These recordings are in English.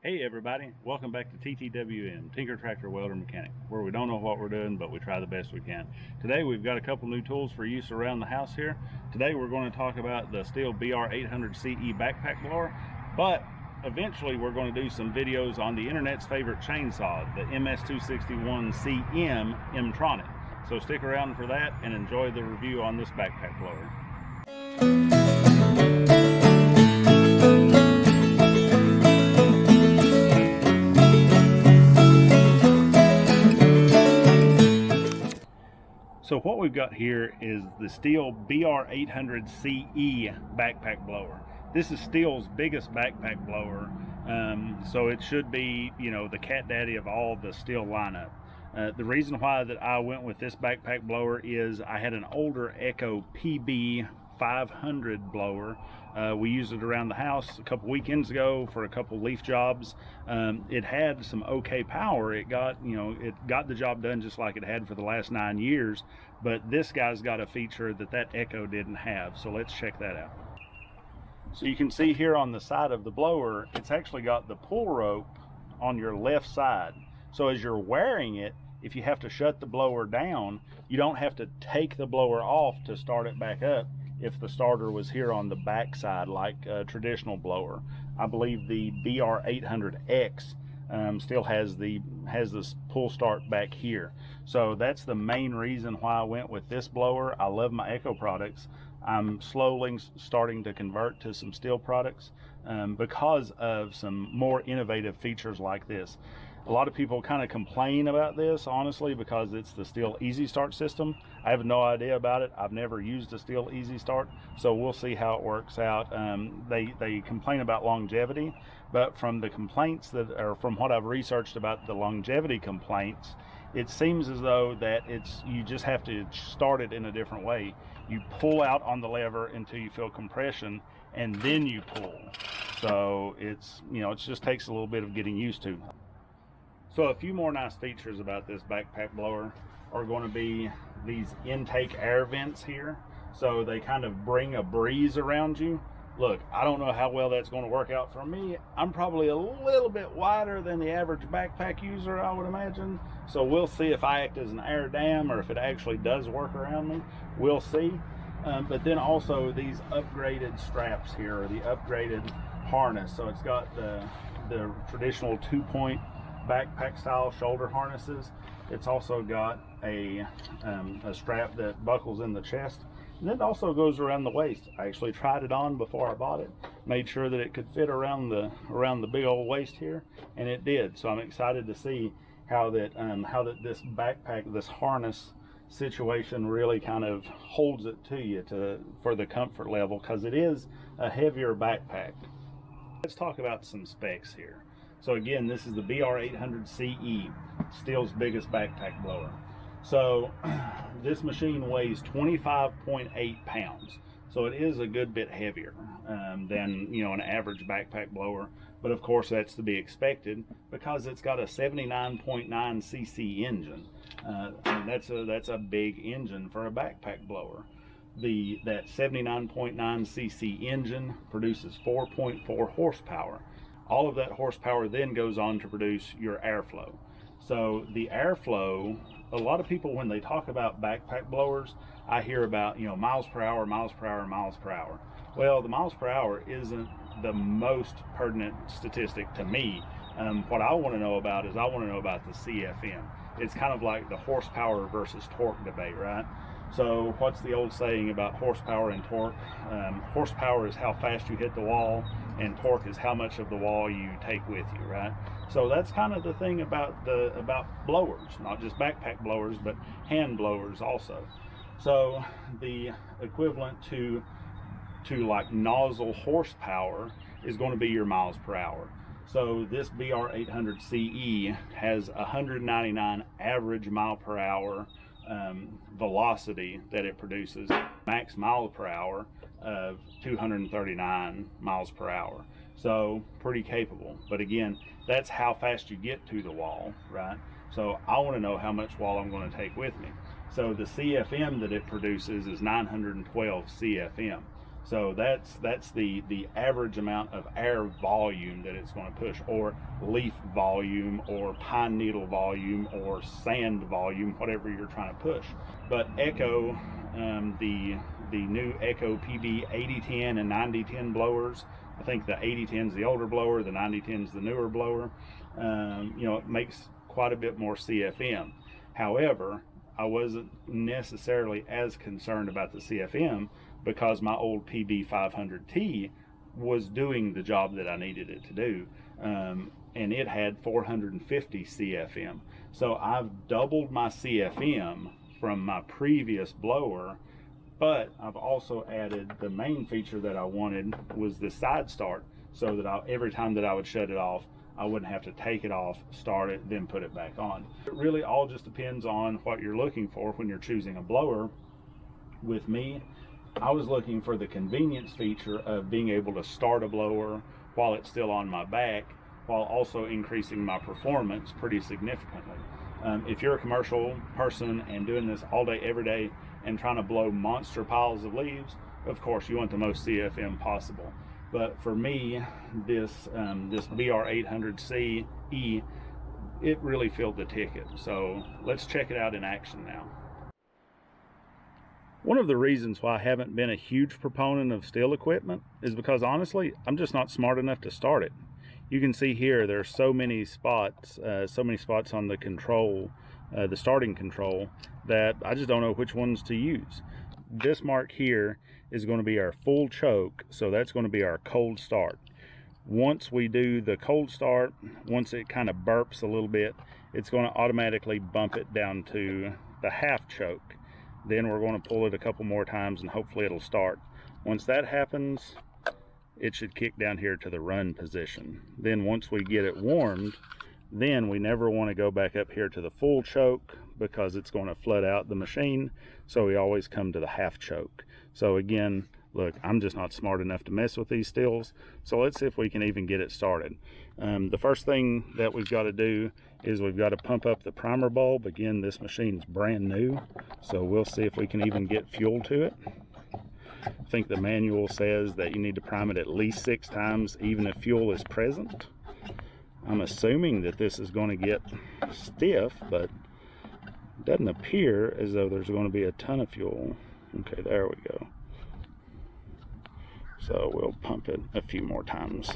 Hey everybody, welcome back to TTWM, Tinker Tractor Welder Mechanic, where we don't know what we're doing, but we try the best we can. Today we've got a couple new tools for use around the house here. Today we're going to talk about the Stihl BR800CE backpack blower, but eventually we're going to do some videos on the internet's favorite chainsaw, the MS261CM M-Tronic. So stick around for that and enjoy the review on this backpack blower. So what we've got here is the Stihl BR800CE backpack blower. This is Stihl's biggest backpack blower, so it should be, the cat daddy of all the Stihl lineup. The reason why that I went with this backpack blower is I had an older Echo PB 500 blower. We used it around the house a couple weekends ago for a couple leaf jobs. It had some okay power. It got the job done just like it had for the last 9 years, but this guy's got a feature that Echo didn't have. So let's check that out. So you can see here on the side of the blower, it's actually got the pull rope on your left side. So as you're wearing it, if you have to shut the blower down, you don't have to take the blower off to start it back up if the starter was here on the back side like a traditional blower. I believe the BR800X still has this pull start back here. So that's the main reason why I went with this blower. I love my Echo products. I'm slowly starting to convert to some Stihl products because of some more innovative features like this. A lot of people kind of complain about this, honestly, because it's the Stihl Easy Start system. I have no idea about it. I've never used a Stihl Easy Start, so we'll see how it works out. They complain about longevity, but from the complaints from what I've researched about the longevity complaints, it seems as though that you just have to start it in a different way. You pull out on the lever until you feel compression, and then you pull. So it just takes a little bit of getting used to. So a few more nice features about this backpack blower are going to be these intake air vents here. So they kind of bring a breeze around you. Look, I don't know how well that's going to work out for me. I'm probably a little bit wider than the average backpack user, I would imagine. So we'll see if I act as an air dam or if it actually does work around me. We'll see. But then also these upgraded straps here, or the upgraded harness. So it's got the traditional 2-point backpack style shoulder harnesses. It's also got a strap that buckles in the chest, and it also goes around the waist. I actually tried it on before I bought it, made sure that it could fit around the big old waist here, and it did. So I'm excited to see how that this backpack, this harness situation really kind of holds it to you for the comfort level, because it is a heavier backpack. Let's talk about some specs here. So again, this is the BR800CE, Stihl's biggest backpack blower. So this machine weighs 25.8 pounds. So it is a good bit heavier than an average backpack blower. But of course that's to be expected because it's got a 79.9 cc engine. And that's a big engine for a backpack blower. That 79.9 cc engine produces 4.4 horsepower. All of that horsepower then goes on to produce your airflow. So the airflow, a lot of people, when they talk about backpack blowers, I hear about miles per hour, miles per hour, miles per hour. Well, the miles per hour isn't the most pertinent statistic to me. What I want to know about is the CFM. It's kind of like the horsepower versus torque debate, right? So what's the old saying about horsepower and torque? Horsepower is how fast you hit the wall, and torque is how much of the wall you take with you, right? So that's kind of the thing about blowers, not just backpack blowers, but hand blowers also. So the equivalent to like nozzle horsepower is going to be your miles per hour. So this BR800CE has 199 average mile per hour velocity that it produces, max mile per hour of 239 miles per hour. So pretty capable. But again, that's how fast you get to the wall, right? So I want to know how much wall I'm going to take with me. So the CFM that it produces is 912 CFM. So that's the average amount of air volume that it's going to push, or leaf volume, or pine needle volume, or sand volume, whatever you're trying to push. But Echo, the new Echo PB 8010 and 9010 blowers, I think the 8010 is the older blower, the 9010 is the newer blower. You know, it makes quite a bit more CFM. However, I wasn't necessarily as concerned about the CFM because my old PB500T was doing the job that I needed it to do, and it had 450 CFM. So I've doubled my CFM from my previous blower, but I've also added the main feature that I wanted was the side start, so that every time that I would shut it off, I wouldn't have to take it off, start it, then put it back on. It really all just depends on what you're looking for when you're choosing a blower. With me, I was looking for the convenience feature of being able to start a blower while it's still on my back, while also increasing my performance pretty significantly. If you're a commercial person and doing this all day, every day, and trying to blow monster piles of leaves, of course you want the most CFM possible. But for me, this BR800CE, it really filled the ticket. So let's check it out in action now. One of the reasons why I haven't been a huge proponent of Stihl equipment is because honestly, I'm just not smart enough to start it. You can see here there's so many spots on the control, the starting control, that I just don't know which ones to use. This mark here is going to be our full choke, so that's going to be our cold start. Once we do the cold start, once it kind of burps a little bit, it's going to automatically bump it down to the half choke. Then we're going to pull it a couple more times and hopefully it'll start. Once that happens, it should kick down here to the run position. Then once we get it warmed, then we never want to go back up here to the full choke because it's going to flood out the machine. So we always come to the half choke. So again, look, I'm just not smart enough to mess with these Stihls. So let's see if we can even get it started. The first thing that we've got to do is we've got to pump up the primer bulb. Again, this machine's brand new, so we'll see if we can even get fuel to it. I think the manual says that you need to prime it at least 6 times, even if fuel is present. I'm assuming that this is going to get stiff, but it doesn't appear as though there's going to be a ton of fuel. Okay, there we go. So we'll pump it a few more times.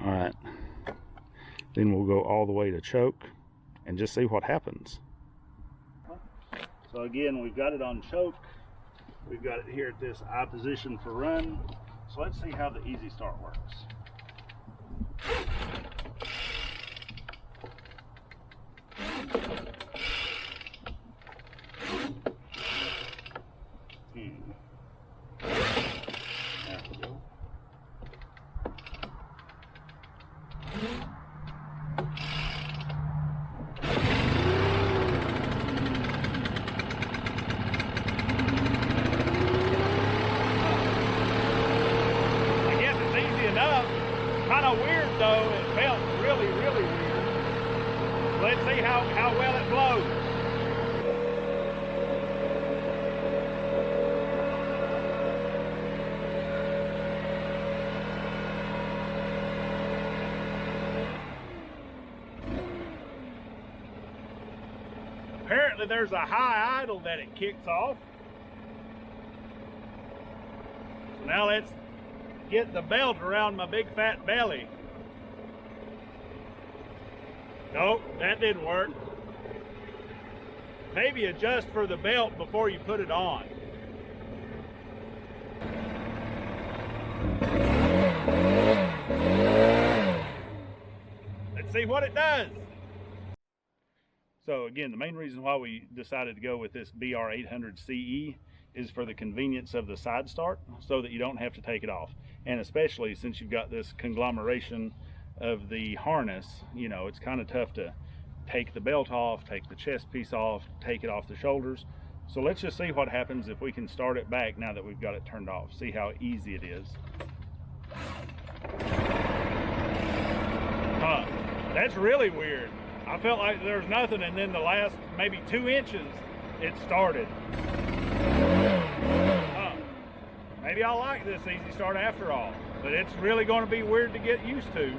All right, then we'll go all the way to choke and just see what happens. So again, we've got it on choke. We've got it here at this I position for run. So let's see how the easy start works. Kind of weird though, it felt really weird. Let's see how well it blows. Apparently there's a high idle that it kicks off. So now let's get the belt around my big fat belly. Nope, that didn't work. Maybe adjust for the belt before you put it on. Let's see what it does. So again, the main reason why we decided to go with this BR800CE is for the convenience of the side start, so that you don't have to take it off. And especially since you've got this conglomeration of the harness, you know, it's kind of tough to take the belt off, take the chest piece off, take it off the shoulders. So let's just see what happens if we can start it back now that we've got it turned off. See how easy it is. Huh, that's really weird. I felt like there was nothing, and then the last maybe 2 inches, it started. Maybe I'll like this easy start after all, but it's really going to be weird to get used to.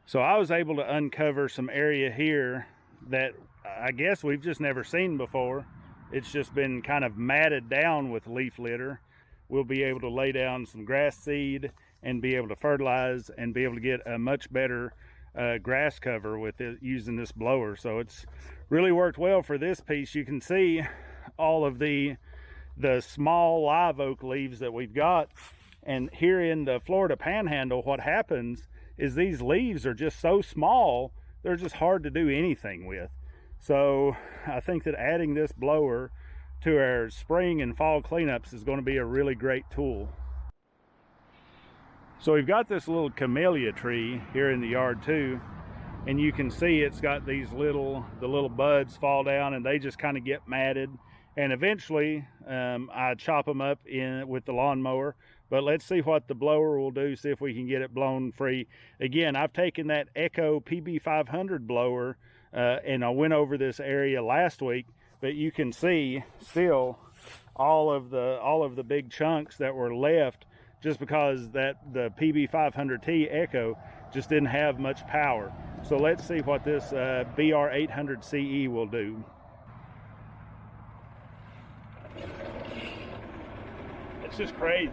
So I was able to uncover some area here that I guess we've just never seen before. It's just been kind of matted down with leaf litter. We'll be able to lay down some grass seed and be able to fertilize and be able to get a much better grass cover with it using this blower. So it's really worked well for this piece. You can see all of the small live oak leaves that we've got. And here in the Florida Panhandle, what happens is these leaves are just so small, they're just hard to do anything with. So I think that adding this blower to our spring and fall cleanups is going to be a really great tool. So we've got this little camellia tree here in the yard too, and you can see it's got these the little buds fall down and they just kind of get matted, and eventually I chop them up with the lawnmower. But let's see what the blower will do, see if we can get it blown free. Again, I've taken that Echo PB500 blower and I went over this area last week, but you can see still all of the big chunks that were left just because the PB500T Echo just didn't have much power. So let's see what this BR800CE will do. It's just crazy.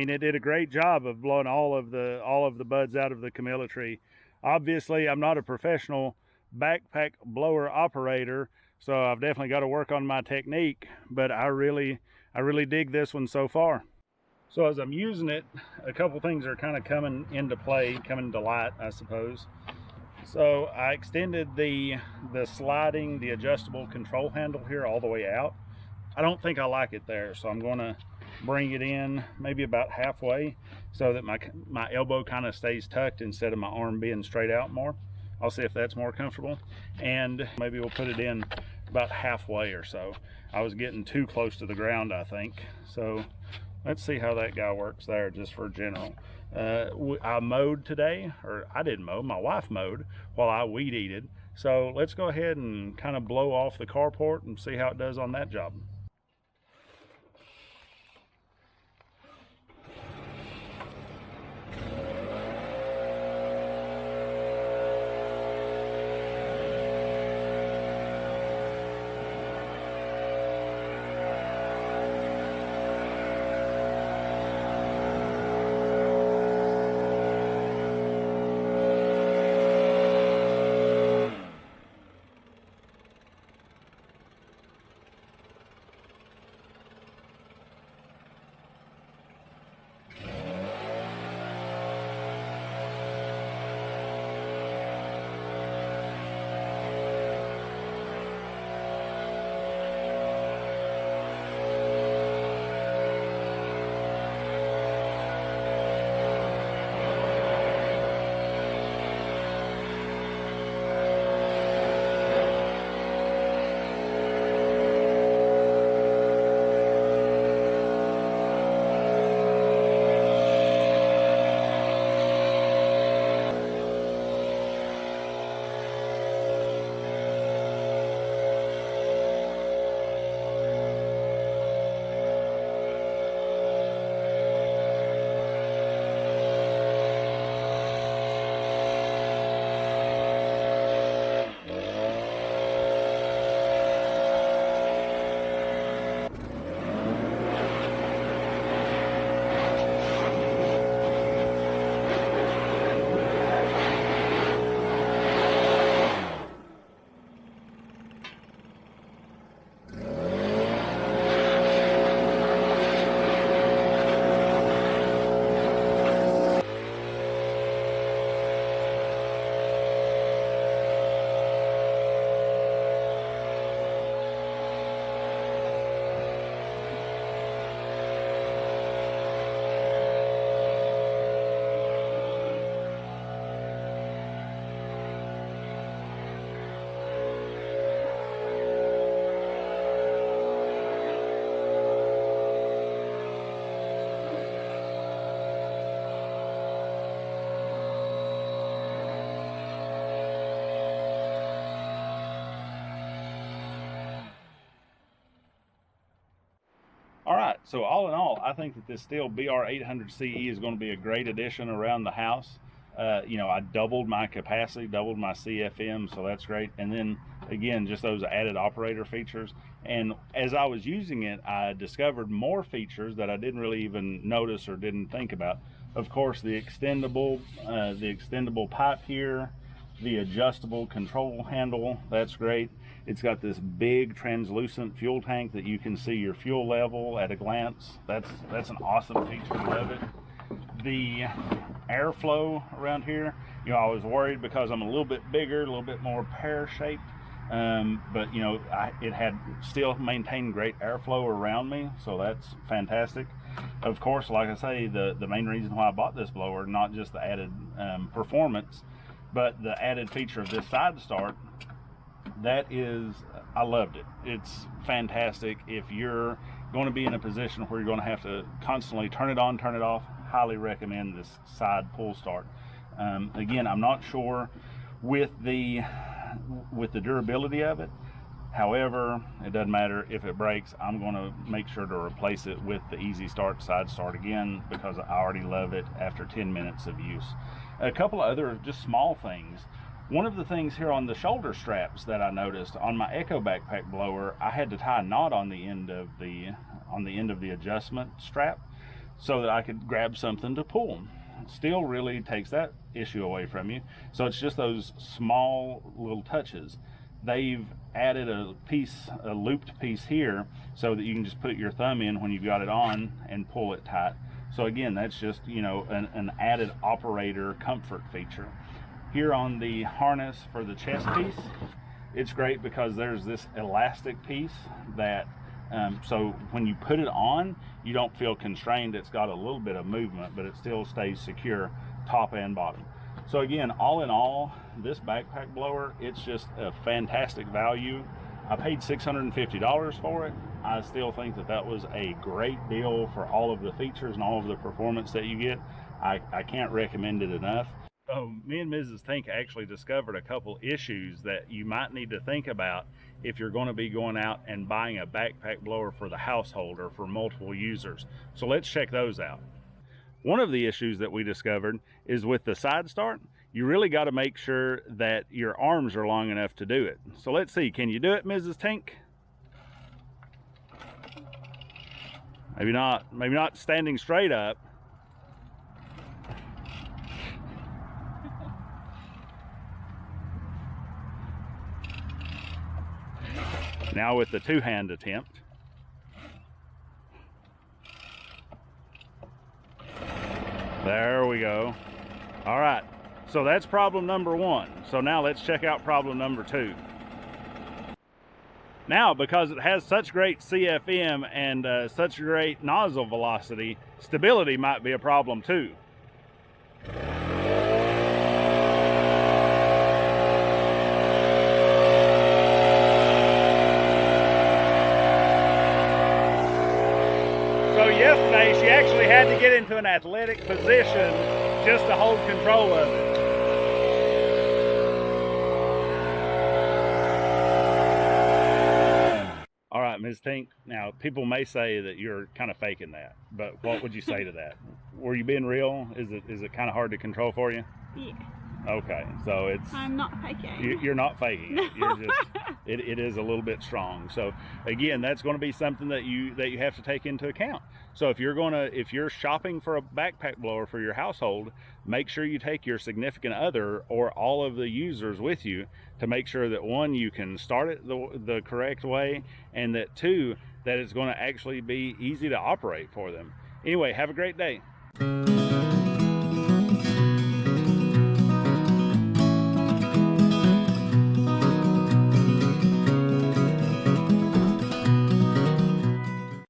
It did a great job of blowing all of the buds out of the camellia tree. Obviously, I'm not a professional backpack blower operator, so I've definitely got to work on my technique, but I really dig this one so far. So as I'm using it, a couple things are kind of coming into play, coming to light, I suppose. So I extended the adjustable control handle here all the way out. I don't think I like it there, so I'm going to bring it in maybe about halfway so that my elbow kind of stays tucked instead of my arm being straight out more. I'll see if that's more comfortable, and maybe we'll put it in about halfway or so. I was getting too close to the ground, I think. So let's see how that guy works there, just for general. I mowed today, or I didn't mow, my wife mowed while I weed eated. So let's go ahead and kind of blow off the carport and see how it does on that job. All right, so all in all, I think that this Stihl BR800CE is going to be a great addition around the house. I doubled my capacity, doubled my CFM, so that's great. And then again, just those added operator features. And as I was using it, I discovered more features that I didn't really even notice or didn't think about. Of course, the extendable pipe here, the adjustable control handle, that's great. It's got this big translucent fuel tank that you can see your fuel level at a glance. That's an awesome feature. Love it. The airflow around here, I was worried because I'm a little bit bigger, a little bit more pear-shaped, but it had still maintained great airflow around me, so that's fantastic. Of course, like I say, the main reason why I bought this blower, not just the added performance, but the added feature of this side start. I loved it. It's fantastic. If you're going to be in a position where you're going to have to constantly turn it on, turn it off, highly recommend this side pull start. Again, I'm not sure with the durability of it. However, it doesn't matter if it breaks. I'm going to make sure to replace it with the easy start side start again, because I already love it after 10 minutes of use. A couple of other just small things. One of the things here on the shoulder straps that I noticed on my Echo backpack blower, I had to tie a knot on the end of the adjustment strap so that I could grab something to pull. Stihl really takes that issue away from you. So it's just those small little touches. They've added a looped piece here so that you can just put your thumb in when you've got it on and pull it tight. So again, that's just an added operator comfort feature. Here on the harness for the chest piece, it's great because there's this elastic piece that so when you put it on, you don't feel constrained. It's got a little bit of movement, but it still stays secure top and bottom. So again, all in all, this backpack blower, it's just a fantastic value. I paid $650 for it. I still think that was a great deal for all of the features and all of the performance that you get. I can't recommend it enough. So me and Mrs. Tink actually discovered a couple issues that you might need to think about if you're going to be going out and buying a backpack blower for the household or for multiple users. So let's check those out. One of the issues that we discovered is with the side start, you really got to make sure that your arms are long enough to do it. So let's see, can you do it, Mrs. Tink? Maybe not standing straight up. Now with the two-hand attempt. There we go. All right, so that's problem number one. So now let's check out problem number two. Now, because it has such great CFM and such great nozzle velocity, stability might be a problem too. So yesterday she actually had to get into an athletic position just to hold control of it. All right, Ms. Tink, now people may say that you're kind of faking that, but what would you say to that? Were you being real? Is it kind of hard to control for you? Yeah. Okay, so I'm not faking. You're not faking it. No. You're just it is a little bit strong. So again, that's going to be something that you have to take into account. So if you're shopping for a backpack blower for your household, make sure you take your significant other or all of the users with you to make sure that one, you can start it the correct way, and that two, that it's going to actually be easy to operate for them. Anyway, have a great day.